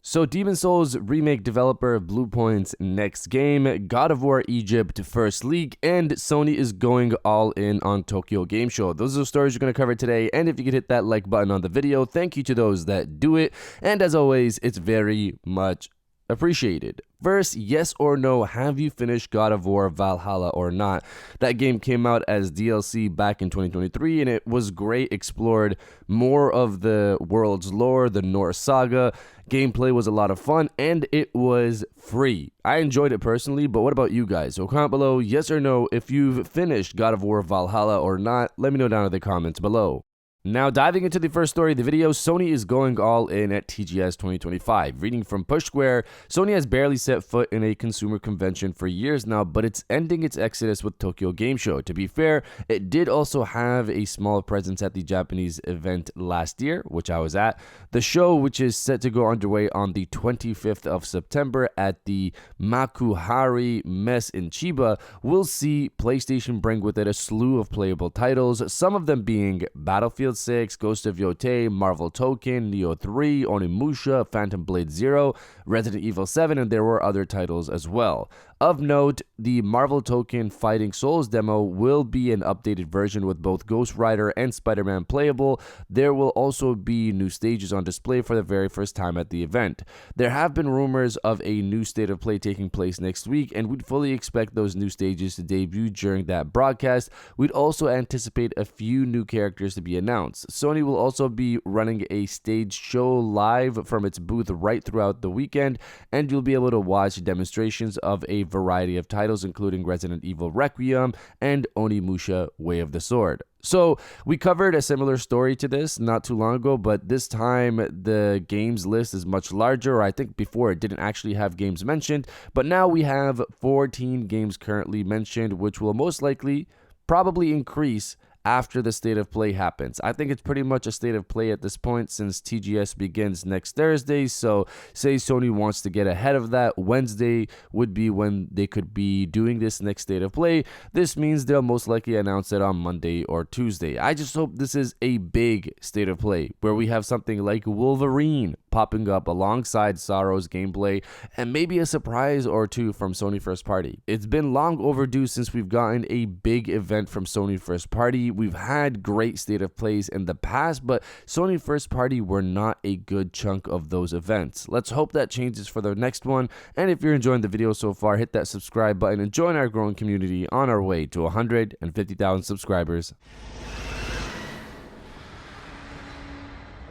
So Demon's Souls remake developer Bluepoint's next game, God of War Egypt first leak, and Sony is going all in on Tokyo Game Show. Those are the stories we're going to cover today, and if you could hit that like button on the video, thank you to those that do it, and as always, it's very much appreciated. First, yes or no, have you finished God of War Valhalla or not? That game came out as DLC back in 2023 and it was great, explored more of the world's lore, the Norse saga. Gameplay was a lot of fun and it was free. I enjoyed it personally, but what about you guys? So comment below yes or no if you've finished God of War Valhalla or not. Let me know down in the comments below. Now, diving into the first story of the video, Sony is going all in at TGS 2025. Reading from Push Square, Sony has barely set foot in a consumer convention for years now, but it's ending its exodus with Tokyo Game Show. To be fair, it did also have a small presence at the Japanese event last year, which I was at. The show, which is set to go underway on the 25th of September at the Makuhari Mess in Chiba, will see PlayStation bring with it a slew of playable titles, some of them being Battlefield 6, Ghost of Yotei, Marvel Token, Neo 3, Onimusha, Phantom Blade 0, Resident Evil 7, and there were other titles as well. Of note, the Marvel Token Fighting Souls demo will be an updated version with both Ghost Rider and Spider-Man playable. There will also be new stages on display for the very first time at the event. There have been rumors of a new state of play taking place next week, and we'd fully expect those new stages to debut during that broadcast. We'd also anticipate a few new characters to be announced. Sony will also be running a stage show live from its booth right throughout the weekend, and you'll be able to watch demonstrations of a variety of titles, including Resident Evil Requiem and Onimusha Way of the Sword. So we covered a similar story to this not too long ago, but this time the games list is much larger. I think before it didn't actually have games mentioned, but now we have 14 games currently mentioned, which will most likely probably increase after the state of play happens. I think it's pretty much a state of play at this point since TGS begins next Thursday. So say Sony wants to get ahead of that, Wednesday would be when they could be doing this next state of play. This means they'll most likely announce it on Monday or Tuesday. I just hope this is a big state of play where we have something like Wolverine popping up alongside Sorrow's gameplay and maybe a surprise or two from Sony First Party. It's been long overdue since we've gotten a big event from Sony First Party. We've had great state of plays in the past, but Sony First Party were not a good chunk of those events. Let's hope that changes for the next one. And if you're enjoying the video so far, hit that subscribe button and join our growing community on our way to 150,000 subscribers.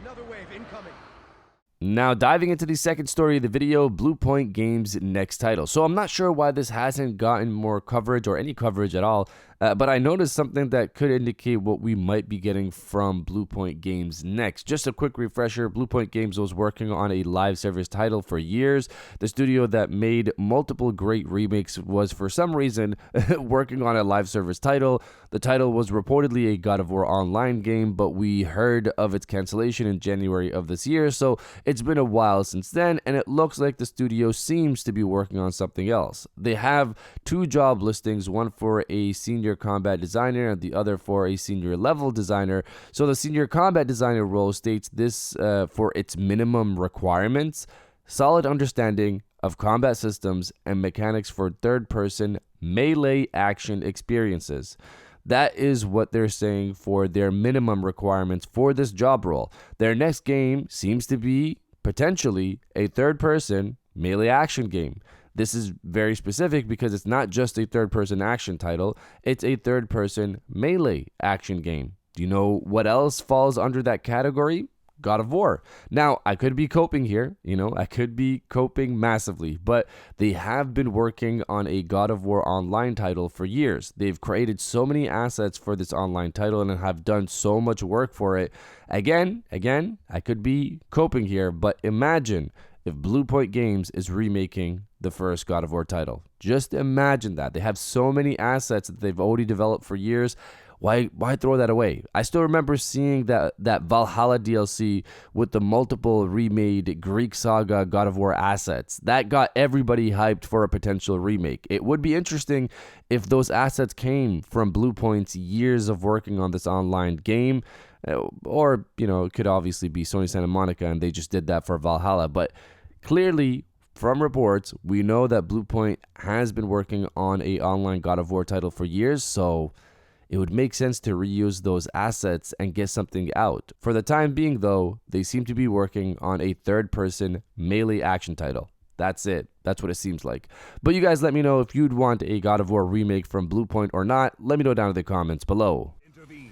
Another wave incoming. Now, diving into the second story of the video, Bluepoint Games' next title. So I'm not sure why this hasn't gotten more coverage or any coverage at all, but I noticed something that could indicate what we might be getting from Bluepoint Games next. Just a quick refresher, Bluepoint Games was working on a live service title for years. The studio that made multiple great remakes was, for some reason, working on a live service title. The title was reportedly a God of War online game, but we heard of its cancellation in January of this year, so it's been a while since then, and it looks like the studio seems to be working on something else. They have two job listings, one for a senior combat designer and the other for a senior level designer. So the senior combat designer role states this for its minimum requirements: solid understanding of combat systems and mechanics for third-person melee action experiences. That is what they're saying for their minimum requirements for this job role. Their next game seems to be potentially a third-person melee action game. This is very specific because it's not just a third-person action title, it's a third-person melee action game. Do you know what else falls under that category? God of War. Now, I could be coping here, I could be coping massively, but they have been working on a God of War online title for years. They've created so many assets for this online title and have done so much work for it. Again, I could be coping here, but imagine if Bluepoint Games is remaking the first God of War title. Just imagine that. They have so many assets that they've already developed for years. Why throw that away? I still remember seeing that Valhalla DLC with the multiple remade Greek saga God of War assets. That got everybody hyped for a potential remake. It would be interesting if those assets came from Bluepoint's years of working on this online game. Or, it could obviously be Sony Santa Monica and they just did that for Valhalla. But Clearly, from reports, we know that Bluepoint has been working on a online God of War title for years, so it would make sense to reuse those assets and get something out. For the time being, though, they seem to be working on a third-person melee action title. That's it. That's what it seems like. But you guys let me know if you'd want a God of War remake from Bluepoint or not. Let me know down in the comments below. Intervene.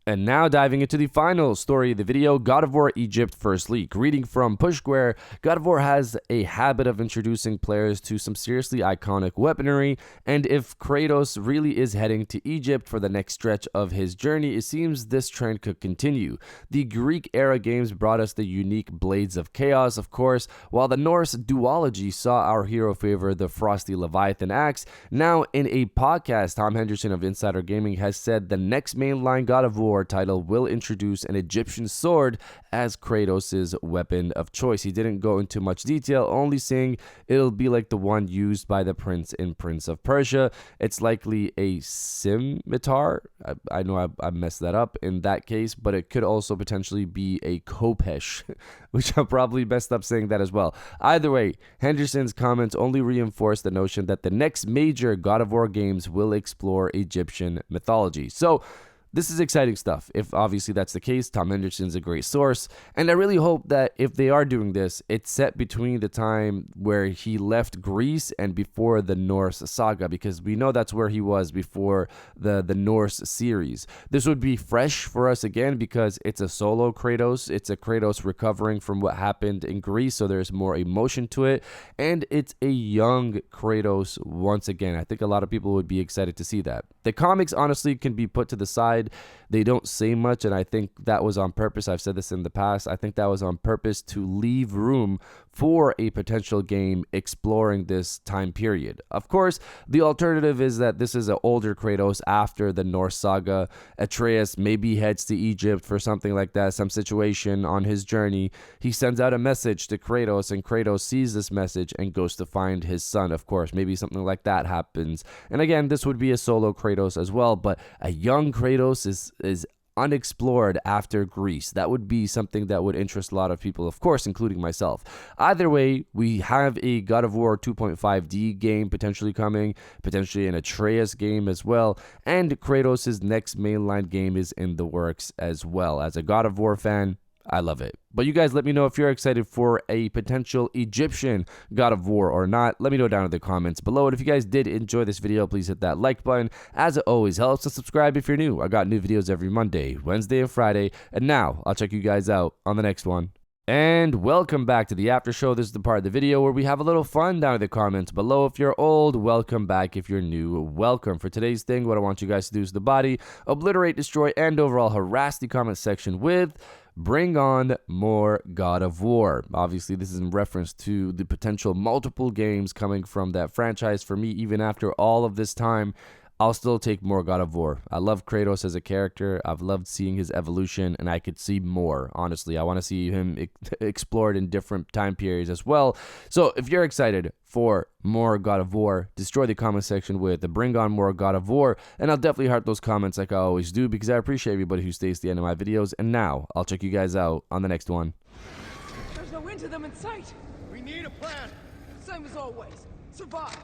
And now diving into the final story of the video, God of War Egypt First Leak. Reading from Push Square, God of War has a habit of introducing players to some seriously iconic weaponry, and if Kratos really is heading to Egypt for the next stretch of his journey, it seems this trend could continue. The Greek-era games brought us the unique Blades of Chaos, of course, while the Norse duology saw our hero favor the frosty Leviathan axe. Now, in a podcast, Tom Henderson of Insider Gaming has said the next mainline God of War title will introduce an Egyptian sword as Kratos' weapon of choice. He didn't go into much detail, only saying it'll be like the one used by the prince in Prince of Persia. It's likely a scimitar. I know I messed that up in that case, but it could also potentially be a khopesh, which I probably messed up saying that as well. Either way, Henderson's comments only reinforce the notion that the next major God of War games will explore Egyptian mythology. So, this is exciting stuff. If obviously that's the case, Tom Henderson's a great source. And I really hope that if they are doing this, it's set between the time where he left Greece and before the Norse saga, because we know that's where he was before the Norse series. This would be fresh for us again because it's a solo Kratos. It's a Kratos recovering from what happened in Greece, so there's more emotion to it. And it's a young Kratos once again. I think a lot of people would be excited to see that. The comics honestly can be put to the side. They don't say much, and I think that was on purpose. I've said this in the past. I think that was on purpose to leave room for a potential game exploring this time period. Of course, the alternative is that this is an older Kratos after the Norse saga. Atreus maybe heads to Egypt for something like that, some situation on his journey. He sends out a message to Kratos, and Kratos sees this message and goes to find his son, of course. Maybe something like that happens. And again, this would be a solo Kratos as well, but a young Kratos is unexplored after Greece. That would be something that would interest a lot of people, of course, including myself. Either way, we have a God of War 2.5D game potentially coming, potentially an Atreus game as well, and Kratos' next mainline game is in the works as well. As a God of War fan, I love it. But you guys let me know if you're excited for a potential Egyptian God of War or not. Let me know down in the comments below. And if you guys did enjoy this video, please hit that like button. As it always helps, to subscribe if you're new. I got new videos every Monday, Wednesday, and Friday. And now, I'll check you guys out on the next one. And welcome back to the after show. This is the part of the video where we have a little fun down in the comments below. If you're old, welcome back. If you're new, welcome. For today's thing, what I want you guys to do is the body, obliterate, destroy, and overall harass the comment section with "Bring on more God of War." Obviously, this is in reference to the potential multiple games coming from that franchise. For me, even after all of this time, I'll still take more God of War. I love Kratos as a character. I've loved seeing his evolution, and I could see more, honestly. I want to see him explored in different time periods as well. So if you're excited for more God of War, destroy the comment section with the "Bring on more God of War," and I'll definitely heart those comments like I always do because I appreciate everybody who stays to the end of my videos. And now, I'll check you guys out on the next one. There's no end to them in sight. We need a plan. Same as always. Survive.